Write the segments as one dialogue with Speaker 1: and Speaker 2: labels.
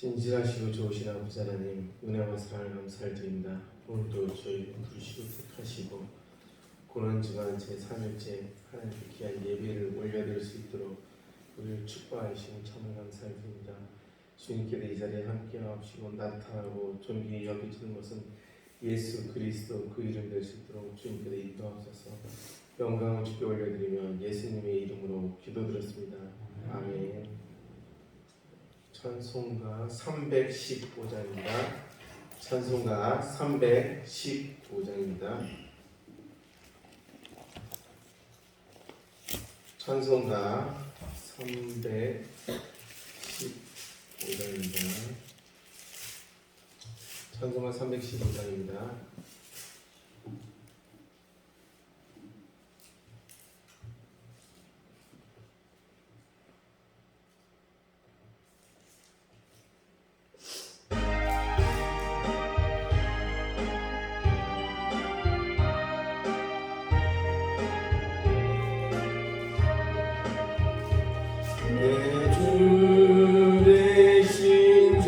Speaker 1: 진실하시고 좋으신 아버지 하나님, 은혜와 사랑을 감사드립니다. 오늘도 저희를 부르시고 택하시고 고난주간 제3일째 하나님께 귀한 예배를 올려드릴 수 있도록 우리를 축복하시니 참을 감사드립니다. 주님께서 이 자리에 함께하시고 나타나고 존귀히 여기시는 것은 예수 그리스도 그 이름 될 수 있도록 주님께서 인도하소서. 영광을 주께 올려드리며 예수님의 이름으로 기도드렸습니다. 아멘. 찬송가 315장입니다. 찬송가 315장입니다. 찬송가 315장입니다. 찬송가 315장입니다. 내 주 되신 주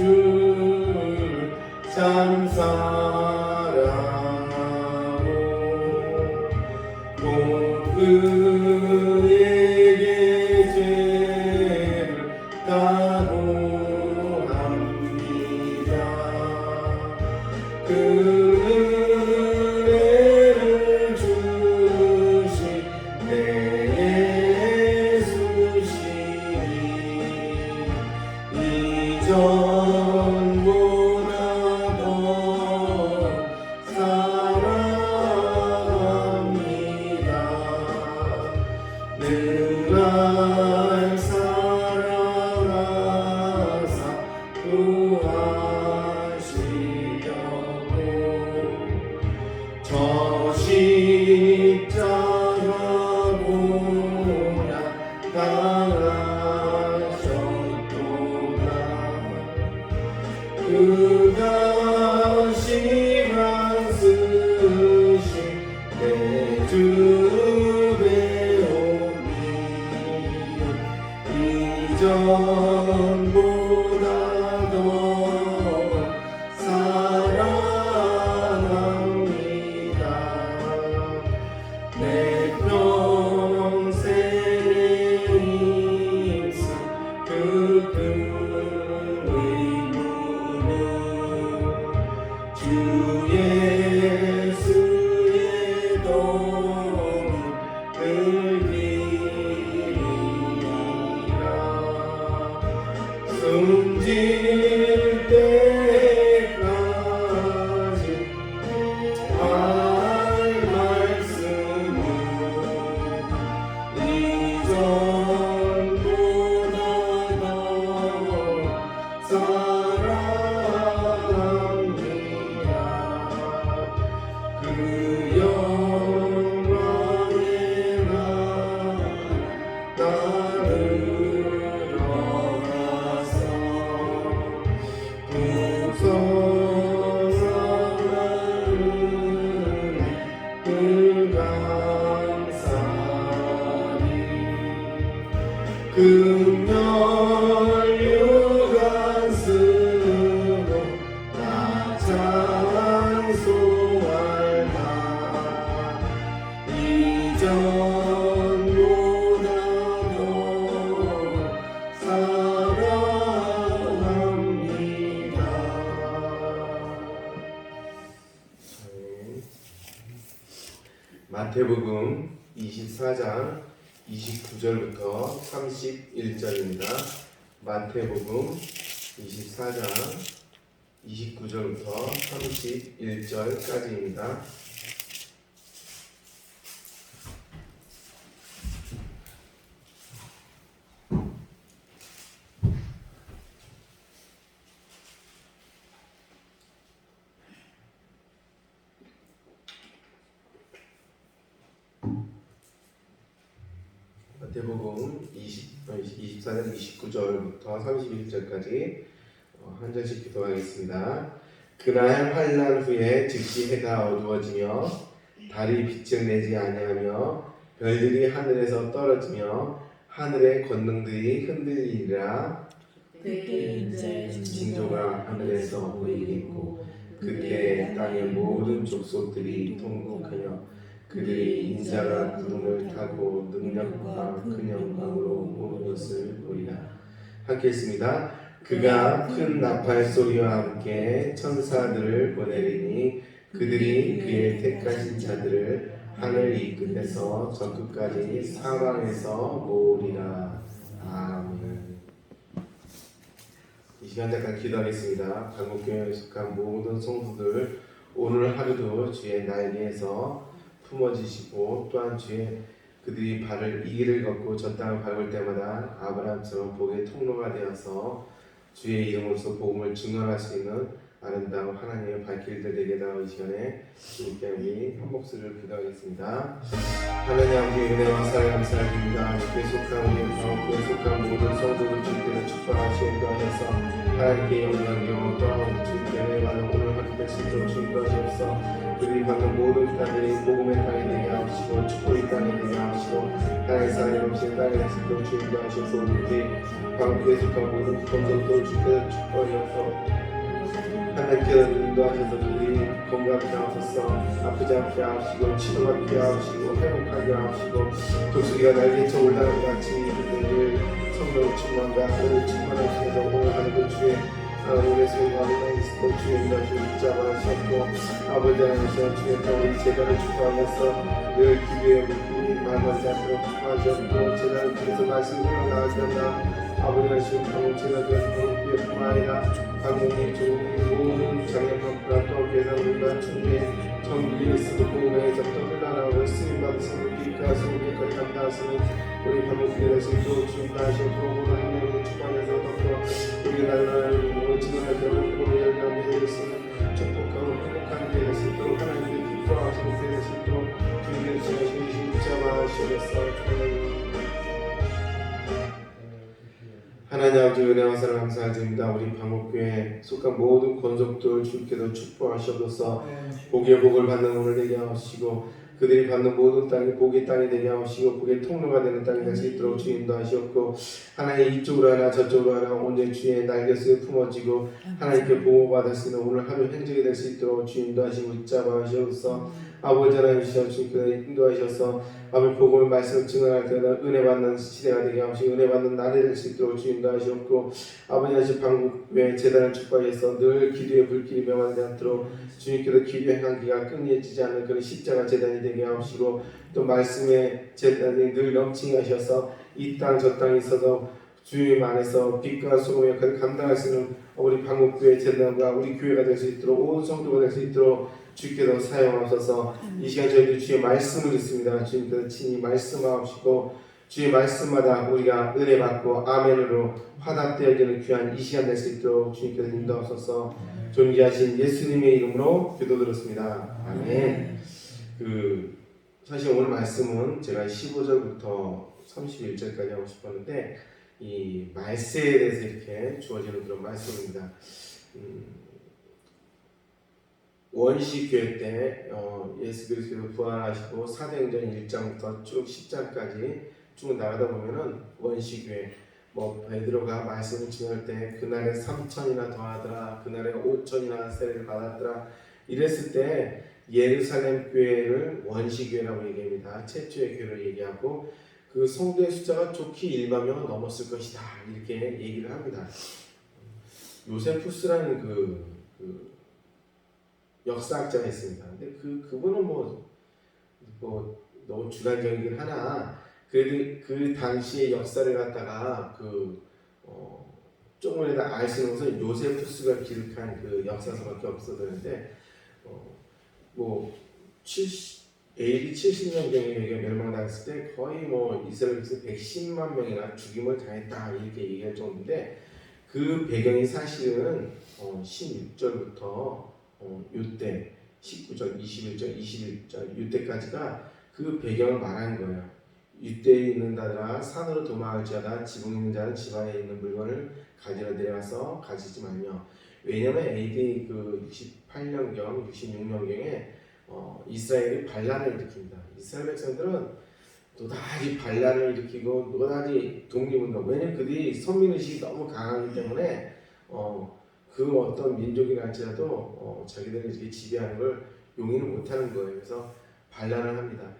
Speaker 1: 참 사랑하고 곧 그에게 죄를 다고 합니다. 그 은혜를 주신 내 이전보다 더 사랑합니다. 늘 날 사랑하사 구하시려고 저 십자가 보라 당하셨도다. 그가 시간 쓰신 내 주 배우니 이전보다 더 사랑합니다. 내 평생의 힘쓰 그 주 예수의 도움을 빌리라. 숨질 때까지 할 말씀은 이전보다 더 사랑합니다. 그 영광의 나를 들어가서 풍성한 은혜를 감사리 금연류관 쓰고 나 찬송할까. 이전보다 더 사랑합니다. 마태복음 24장 29절부터 31절입니다. 마태복음 24장 29절부터 31절까지입니다. 마태복음 24장 29절부터 31절까지 한 절씩 기도하겠습니다. 그날 환난 후에 즉시 해가 어두워지며 달이 빛을 내지 아니하며 별들이 하늘에서 떨어지며 하늘의 권능들이 흔들리리라.
Speaker 2: 그때 인자의
Speaker 1: 징조가 하늘에서 보이겠고 그때 땅의 모든 족속들이 통곡하여 그들이 인자가 구름을 타고 능력과 큰 영광으로 오는 것을 보리라. 함께 읽습니다. 그가 큰 나팔 소리와 함께 천사들을 보내리니 그들이 그의 택하신 자들을 하늘 이 끝에서 저 끝까지 사방에서 모으리라. 아멘. 이 시간 잠깐 기도하겠습니다. 강북교회에 속한 모든 성도들 오늘 하루도 주의 날개에서 품어지시고 또한 주의 그들이 발을 이 길을 걷고 저 땅을 밟을 때마다 아브라함처럼 복의 통로가 되어서 주의 이름으로서 복음을 증언할 수 있는 아름다운 하나님의 발길들 되게 다이 시간에 주님께 우리 한 목소리를 기도하겠습니다. 하나님 아버지 은혜와 사랑 감사드립니다. 주께 속한 우리 가옥에 속한 모든 성도들 주께서 축복하시옵고 하셔서 하나님께 영광이요 또한 주께 은혜받는 오늘 하루 될 수 있도록 축복하시옵소서. 그들이 받는 모든 땅들이 복음의 땅이 되게 하시고 축복의 땅이 되게 하시고 하나님의 사랑이 넘치는 땅이 될 수 있도록 축복하시옵소서. 우리 가옥에 속한 모든 성도들 주께서 축복하셔서 하나님께서 인도하셔서 그들이 건강하게 하소서. 아프지 않게 하시고 치료받게 하시고 회복하게 하시고 독수리가 날개쳐 올라가는 같이 그들을 성령 충만과 하늘을 충만하시면서 오늘 하늘도 주의 우리의 소유와 하나님께서 주의 인도하시고 붙잡아주셨고 아버지 하나님께서 주의 우리 제자를 축복하셔서 늘 기도에 묵히 말하지 않도록 축복하셨고 제자를 통해서 말씀을 흘러나가시다 아버지 하시고 방금 제자들 그의 뿐만 아니라 방금이 좋은 모든 장애만과 또 계산과 충계 전국에 있어도 공공의 접도 흘러나오고 쓰임받으시는 빛과 소금까지 감당하시는 우리 방금교회 되신 또 주님과 하셨고 오늘 하나님의 축복에서 또 우리 나라를 지도할 때는 우리 열감이 되실 수 있는 축복하고 행복한 게 될 수 있도록 하나님께 기뻐하시는 게 될 수 있도록 주님의 지나신 십자가하시겠어. 하나님 아버지 은혜와 사랑 감사드립니다. 우리 방목교회 속한 모든 권속들 주께서 축복하셔서 복의 복을 받는 오늘 되게 하시고 그들이 받는 모든 땅이 복의 땅이 되게 하시고 복의 통로가 되는 땅이 될 수 있도록 주 인도하시옵고 하나님 이쪽으로 하나 저쪽으로 하나 온전히 주의 날개 속에 품어지고 하나님께 보호받을 수 있는 오늘 하루 행적이 될 수 있도록 주 인도하시고 붙잡아 하시옵소서. 아버지 하나님 주께서 인도하셔서 아버지 복음의 말씀을 증언할 때마다 은혜 받는 시대가 되게 하시고 은혜 받는 날이 될 수 있도록 주 인도하시옵고 아버지 하나님 방국의 재단을 축복해서 늘 기도의 불길이 명하지 않도록 주님께서 기도의 향기가 끊어지지 않는 그런 십자가 재단이 되게 하시고 또 말씀의 재단이 늘 넘치게 하셔서 이 땅 저 땅에 있어서 주님 안에서 빛과 소금의 역할을 감당할 수 있는 우리 방국교회 재단과 우리 교회가 될 수 있도록 온 성도가 될 수 있도록 주께서 사용하셔서 이 시간 저희들 주의 말씀을 듣습니다. 주님께서 친히 말씀하시고 주의 말씀마다 우리가 은혜 받고 아멘으로 화답되어지는 귀한 이 시간 될 수 있도록 주님께서 인도하셔서 존귀하신 예수님의 이름으로 기도드렸습니다. 아멘. 사실 오늘 말씀은 제가 15절부터 31절까지 하고 싶었는데 이 말세에 대해서 이렇게 주어지는 그런 말씀입니다. 원시 교회 때 예수 그리스도 부활하시고 사도행전 1장부터 쭉 10장까지 쭉 나가다 보면은 원시 교회 베드로가 말씀을 증언할 때 그날에 3천이나 더하더라 그날에 5천이나 세례를 받았더라 이랬을 때 예루살렘 교회를 원시 교회라고 얘기합니다. 최초의 교회를 얘기하고 그 성도의 숫자가 좋게 1만 명은 넘었을 것이다 이렇게 얘기를 합니다. 요세푸스라는 그 역사학자가 있습니다. 근데 그분은 너무 주관적이긴 하나 그래도 그 당시의 역사를 갖다가 조금이라도 알 수 있는 것은 요세푸스가 기록한 그 역사서밖에 없었는데 AD 70년경에 멸망당했을 때 거의 이스라엘에서 110만 명이나 죽임을 당했다 이렇게 얘기할 정도인데 그 배경이 사실은 16절부터 요때 19절, 21절, 21절 요때까지가 그 배경을 말하는 거예요. 이때에 있는 자들아 산으로 도망할지어다 지붕에 있는 자는 집 안에 있는 물건을 가지러 내려가서 가지지 말며 왜냐면 AD 68년경, 66년경에 이스라엘이 반란을 일으킵니다. 이스라엘 백성들은 또다시 반란을 일으키고 또다시 독립운동. 왜냐면 그들이 선민의식이 너무 강하기 때문에 그 어떤 민족이라 할지라도 자기들이 이렇게 지배하는 걸 용인을 못하는 거예요. 그래서 반란을 합니다.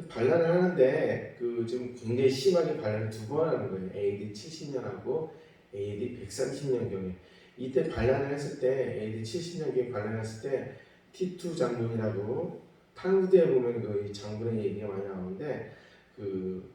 Speaker 1: 반란을 하는데 그 지금 굉장히 심하게 반란을 두 번 하는 거예요. AD 70년하고 AD 130년경에 이때 반란을 했을 때 AD 70년경에 반란했을 때 티투 장군이라고 탈무드에 보면 그 장군의 얘기가 많이 나오는데 그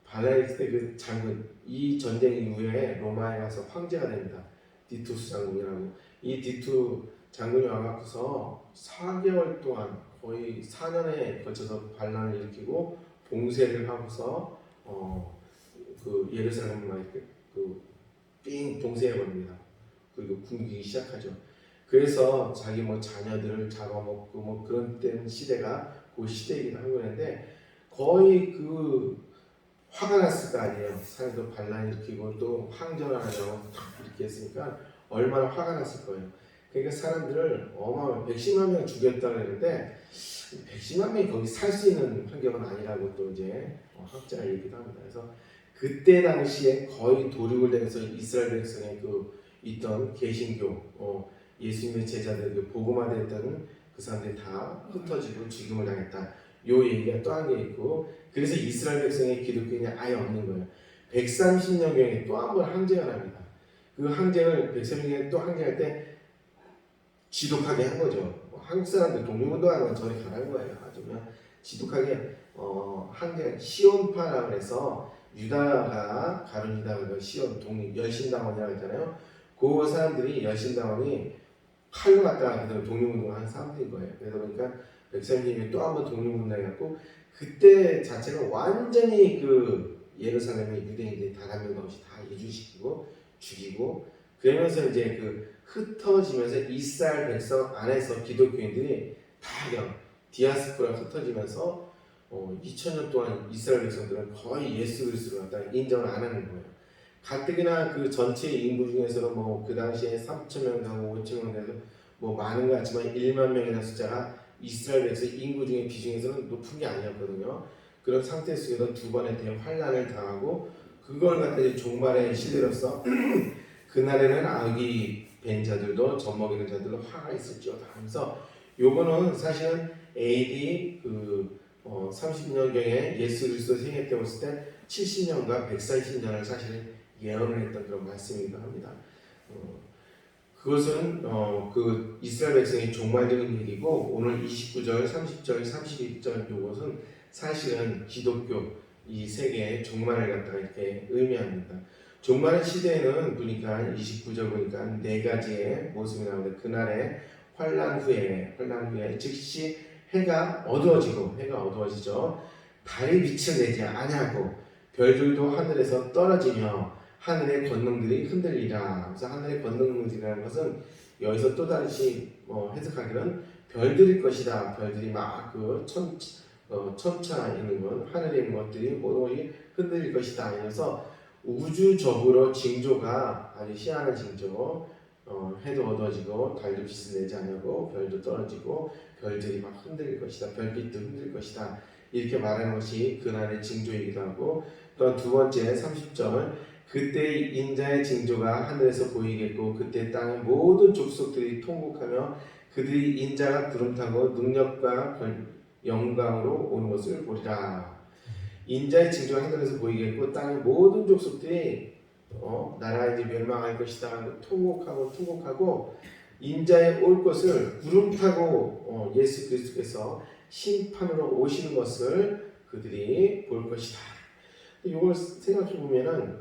Speaker 1: 반란했을 때 그 장군 이 전쟁 이후에 로마에 가서 황제가 됩니다. 디투스 장군이라고 이 디투 장군이 와갖고서 4개월 동안 거의 4년에 걸쳐서 반란을 일으키고 봉쇄를 하고서 그 예루살렘을 막 그삥 봉쇄해 버립니다. 그리고 굶기기 시작하죠. 그래서 자기 뭐 자녀들을 잡아먹고 뭐 그런 때 시대가 그 시대이기도 한 거였는데 거의 그 화가 났을 거 아니에요. 사람도 반란 일으키고 또 항전을 하려고 이렇게 했으니까 얼마나 화가 났을 거예요. 그러니까 사람들을 어마어마하게 110만 명 죽였다 그랬는데 110만 명이 거기 살 수 있는 환경은 아니라고 또 이제 학자가 얘기도 합니다. 그래서 그때 당시에 거의 도륙을 당해서 이스라엘 백성의 그 있던 개신교 예수님의 제자들 그 복음화됐던 그 사람들이 다 흩어지고 죽임을 당했다. 요 얘기가 또 한 개 있고 그래서 이스라엘 백성의 기독교인이 아예 없는 거예요. 130년경에 또 한 번 항쟁을 합니다. 그 항쟁을 130년경에 또 항쟁할 때 지독하게 한 거죠. 한국 사람들 독립운동하는 건 저리 가라는 거예요. 아주 그냥 지독하게 항쟁 시온파라고 해서 유다가 가룟 유다가 시온 독립 열심당원이라고 했잖아요. 그 사람들이 열심당원이 칼로 갖다가 그대로 독립운동을 하는 사람들인 거예요. 그러다 보니까 백성님이 또 한 번 독립운동을 해갖고 그때 자체는 완전히 그 예루살렘의 유대인들이 단 한 명도 없이 다 이주시키고 죽이고 그러면서 이제 그 흩어지면서 이스라엘 백성 안에서 기독교인들이 다 그냥 디아스포라 흩어지면서 2000년 동안 이스라엘 백성들은 거의 예수 그리스도를 갖다가 인정을 안 하는 거예요. 가뜩이나 그 전체 인구 중에서는 뭐 그 당시에 3,000명 하고 5,000명 돼서 뭐 많은 것 같지만 1만 명이라는 숫자가 이스라엘 백성 인구 중에 비중에서는 높은 게 아니었거든요. 그런 상태 속에서 두 번의 대환란을 당하고 그걸 갖다 종말의 시대로서 그날에는 아기 벤 자들도 젖먹이는 자들도 화가 있을지어다 하면서 요거는 사실은 AD 30년경에 예수 그리스도 생애 때 봤을 때 70년과 140년을 사실은 예언을 했던 그런 말씀이기도 합니다. 그것은 그 이스라엘 백성의 종말적인 얘기고 오늘 29절, 30절, 31절 요것은 사실은 기독교 이 세계의 종말을 갖다가 이렇게 의미합니다. 종말의 시대에는 보니까 29절 보니까 네 가지의 모습이 나오는데 그날에 환란 후에 즉시 해가 어두워지죠. 달이 빛을 내지 아니하고 별들도 하늘에서 떨어지며 하늘의 권능들이 흔들리라. 그래서 하늘의 권능들이라는 것은 여기서 또 다시 해석하기는 별들일 것이다. 별들이 막 그 천차 있는 것, 하늘에 있는 것들이 모두 흔들릴 것이다. 이래서 우주적으로 징조가 아주 희한한 징조. 해도 어두워지고 달도 빛을 내지 않고 별도 떨어지고 별들이 막 흔들릴 것이다. 별빛도 흔들릴 것이다. 이렇게 말하는 것이 그날의 징조이기도 하고 또 두 번째 30절 그때 인자의 징조가 하늘에서 보이겠고 그때 땅의 모든 족속들이 통곡하며 그들이 인자가 구름 타고 능력과 영광으로 오는 것을 보리라. 인자의 징조가 하늘에서 보이겠고 땅의 모든 족속들이 나라가 이제 멸망할 것이다. 통곡하고 인자의 올 것을 구름 타고 예수 그리스도께서 심판으로 오시는 것을 그들이 볼 것이다. 이걸 생각해 보면은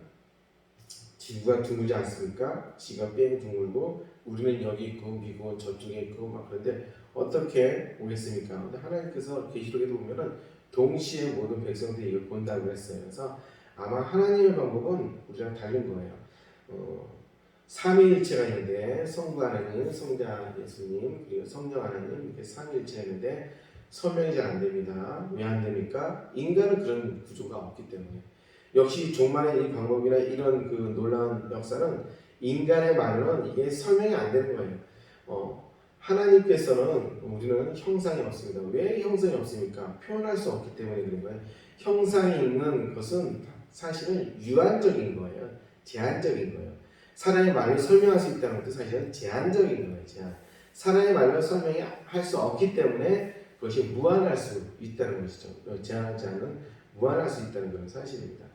Speaker 1: 지구가 둥글지 않습니까? 지가 뺑 둥글고 우리는 여기 있고 미국은 저쪽에 있고 막 그런데 어떻게 오겠습니까? 근데 하나님께서 계시록에도 보면은 동시에 모든 백성들이 이걸 본다고 했어요. 그래서 아마 하나님의 방법은 우리랑 다른 거예요. 삼위일체가 있는데 성부 하나님, 성자 예수님, 그리고 성령 하나님 이렇게 삼위일체가 있는데 설명이 잘 안 됩니다. 왜 안 됩니까? 인간은 그런 구조가 없기 때문에. 역시 종말의 이 방법이나 이런 그 놀라운 역사는 인간의 말로는 이게 설명이 안 되는 거예요. 하나님께서는 우리는 형상이 없습니다. 왜 형상이 없습니까? 표현할 수 없기 때문에 그런 거예요. 형상이 있는 것은 사실은 유한적인 거예요. 제한적인 거예요. 사람의 말로 설명할 수 있다는 것도 사실은 제한적인 거예요. 제한. 사람의 말로 설명할 수 없기 때문에 그것이 무한할 수 있다는 것이죠. 제한하지 않은 무한할 수 있다는 건 사실입니다.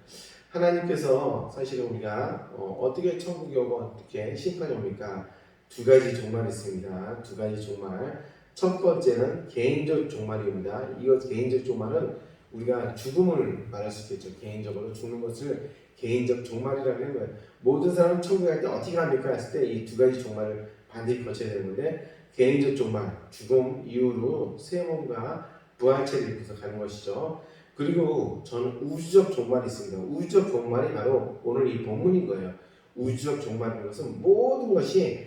Speaker 1: 하나님께서 사실은 우리가 어떻게 천국이 오고 어떻게 심판이 옵니까? 두 가지 종말이 있습니다. 두 가지 종말. 첫 번째는 개인적 종말입니다. 이것 개인적 종말은 우리가 죽음을 말할 수 있겠죠. 개인적으로 죽는 것을 개인적 종말이라고 하는 거예요. 모든 사람은 천국에 갈 때 어떻게 합니까? 했을 때 이 두 가지 종말을 반드시 거쳐야 되는데 개인적 종말, 죽음 이후로 새 몸과 부활체를 입고서 가는 것이죠. 그리고 저는 우주적 종말이 있습니다. 우주적 종말이 바로 오늘 이 본문인 거예요. 우주적 종말인 것은 모든 것이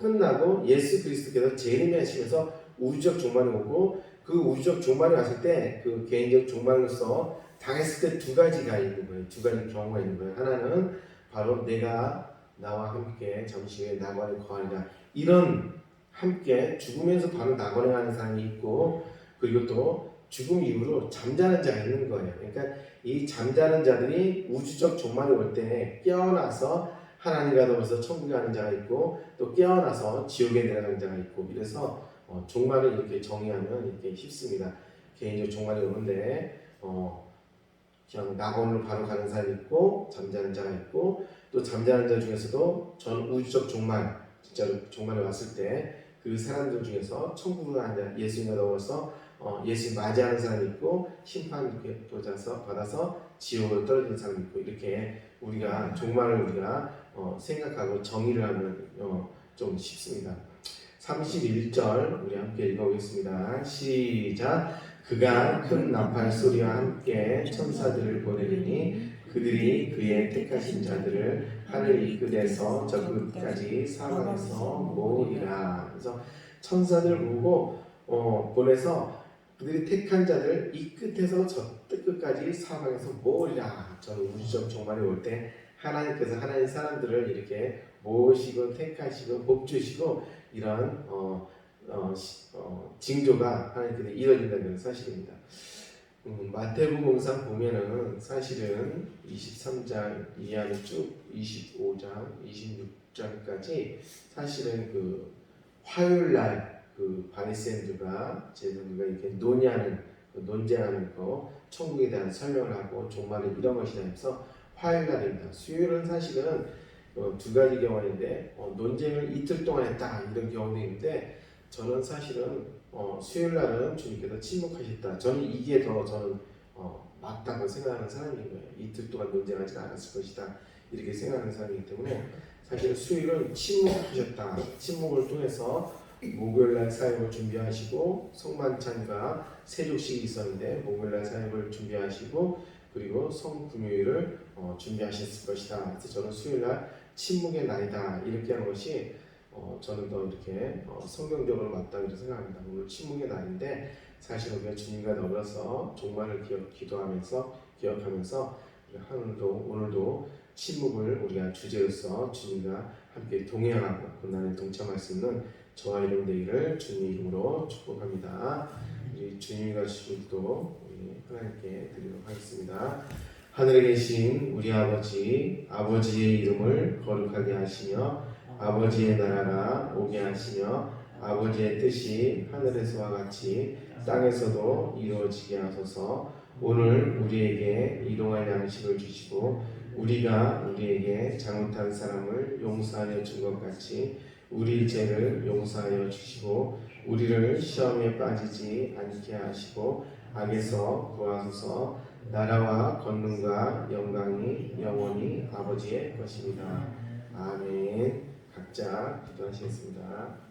Speaker 1: 끝나고 예수 그리스도께서 재림하시면서 우주적 종말이 오고 그 우주적 종말이 왔을 때 그 개인적 종말로서 당했을 때 두 가지가 있는 거예요. 두 가지 경우가 있는 거예요. 하나는 바로 내가 나와 함께 잠시 후에 낙원에 거하리라. 이런 함께 죽으면서 바로 낙원에 가는 사람이 있고 그리고 또 죽음 이후로 잠자는 자가 있는 거예요. 그러니까 이 잠자는 자들이 우주적 종말이 올 때 깨어나서 하나님과 더불어서 천국에 가는 자가 있고 또 깨어나서 지옥에 내려가는 자가 있고 이래서 종말을 이렇게 정의하면 이렇게 쉽습니다. 개인적 종말이 오는데 그냥 낙원으로 바로 가는 사람이 있고 잠자는 자가 있고 또 잠자는 자 중에서도 전 우주적 종말 진짜로 종말이 왔을 때 그 사람들 중에서 천국으로 가는 자 예수님과 더불어서 예수 맞이하는 사람이 있고 심판 이렇게 받아서 지옥으로 떨어지는 사람이 있고 이렇게 우리가 종말을 우리가 생각하고 정의를 하면 좀 쉽습니다. 31절 우리 함께 읽어보겠습니다. 시작. 그가 큰 나팔 소리와 함께 천사들을 보내리니 그들이 그의 택하신 자들을 하늘 이 끝에서 저 끝까지 사방에서 모으리라. 그래서 천사들을 보고 보내서 그들이 택한 자들 이 끝에서 저 끝까지 사방에서 모으리라. 저는 우주적 종말이 올 때 하나님께서 하나님 사람들을 이렇게 모으시고 택하시고 복주시고 이런 징조가 하나님께서 이루어진다는 사실입니다. 마태복음상 보면은 사실은 23장 이하로 쭉 25장, 26장까지 사실은 그 화요일날 그 바리새인들과 제자들과 이렇게 논쟁하는 거, 천국에 대한 설명을 하고 종말은 이런 것이다 해서 화요일날입니다. 수요일은 사실은 두 가지 경우인데 논쟁을 이틀 동안 했다 이런 경우도 있는데 저는 사실은 수요일 날은 주님께서 침묵하셨다. 저는 이게 더 저는 맞다고 생각하는 사람인 거예요. 이틀 동안 논쟁하지 않았을 것이다 이렇게 생각하는 사람이기 때문에 사실 수요일은 침묵하셨다. 침묵을 통해서 목요일날 사역을 준비하시고 성만찬과 세족식이 있었는데 목요일날 사역을 준비하시고 그리고 성금요일을 준비하셨을 것이다. 그래서 저는 수요일날 침묵의 날이다 이렇게 하는 것이 저는 더 이렇게 성경적으로 맞다고 생각합니다. 오늘 침묵의 날인데 사실 우리가 주님과 더불어서 종말을 기억하면서 오늘도 침묵을 우리가 주제로서 주님과 함께 동행하고 고난에 동참할 수 있는 저와 여러분 되기를 주님 이름으로 축복합니다. 우리 주님과 주님도 우리 하나님께 드리도록 하겠습니다. 하늘에 계신 우리 아버지의 이름을 거룩하게 하시며 아버지의 나라가 오게 하시며 아버지의 뜻이 하늘에서와 같이 땅에서도 이루어지게 하소서. 오늘 우리에게 일용할 양식을 주시고 우리가 우리에게 잘못한 사람을 용서하여 준 것 같이 우리 죄를 용서하여 주시고 우리를 시험에 빠지지 않게 하시고 악에서 구하소서. 나라와 권능과 영광이 영원히 아버지의 것입니다. 아멘. 각자 기도하시겠습니다.